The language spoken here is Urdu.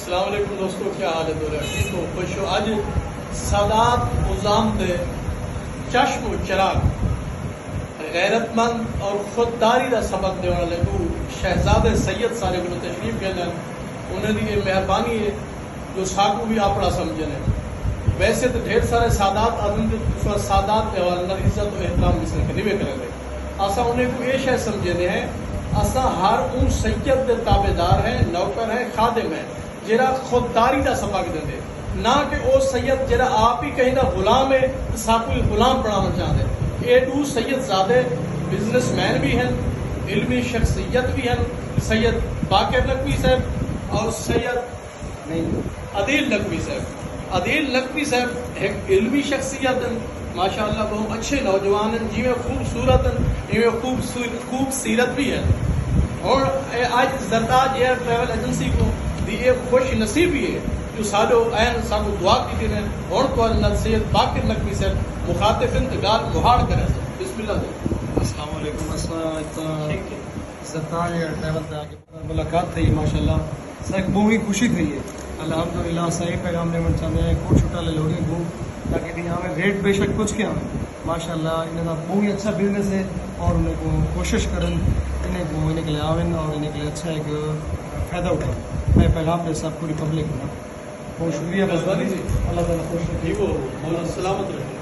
السلام علیکم دوستو، کیا حال ہے؟ دورہ ٹھیک ہو؟ خوش ہو؟ اج سادات نظام دے چشم و چراغ غیرت مند اور خودداری کا سبق دینے والے کو شہزادے سید سارے کو تشریف گئے ہیں. انہوں کی یہ مہربانی ہے جو ساکو بھی اپنا سمجھے ہیں. ویسے تو ڈھیر سارے سادات آدمی سادات کے حوالے نال عزت و احترام مثل کے نہیں کریں گے. اسا انہیں کو یہ شے سمجھے ہیں اسا ہر اون سید دے تابع دار ہیں، نوکر ہیں، خادم ہیں جہاں خودداری کا سبق دے، نہ کہ وہ سید جہاں آپ ہی کہیں نہ غلام ہے ساکو غلام بنانا چاہتے. یہ دو سید زادے بزنس مین بھی ہیں، علمی شخصیت بھی ہیں. سید باقر نقوی صاحب اور سید عدیل نقوی صاحب. عدیل نقوی صاحب ایک علمی شخصیت ہیں، ماشاء اللہ بہت اچھے نوجوان ہیں، جی میں خوبصورت ہیں، جی میں خوب سیرت بھی ہے. اور آج زرداج ایئر ٹریول ایجنسی کو یہ خوش نصیبی ہے جو سالو این سانو دعا کی ہیں. اور تو سید باقر نقوی صاحب مخاطب انتقال مہاڑ کریں. بسم اللہ دے. السلام علیکم. زرداج ایئر ٹریول سے آگے ملاقات تھی، ماشاء اللہ سر بہت ہی خوشی تھی ہے. الحمدللہ صحیح پیغام دینا چاہتے ہیں. کوئی چھوٹا لے لوگیں کو تاکہ ہمیں ریٹ بے شک کچھ کیا ماشاء اللہ انہیں کا بہت ہی اچھا بزنس ہے اور انہیں کو کوشش کریں انہیں کو انہیں کے لیے آئیں اور انہیں کے لیے اچھا ایک فائدہ اٹھائیں. میں پیغام دے سب پوری پبلک کا بہت شکریہ. اللہ تعالیٰ خوش رکھے. ٹھیک ہو، سلامت رہے.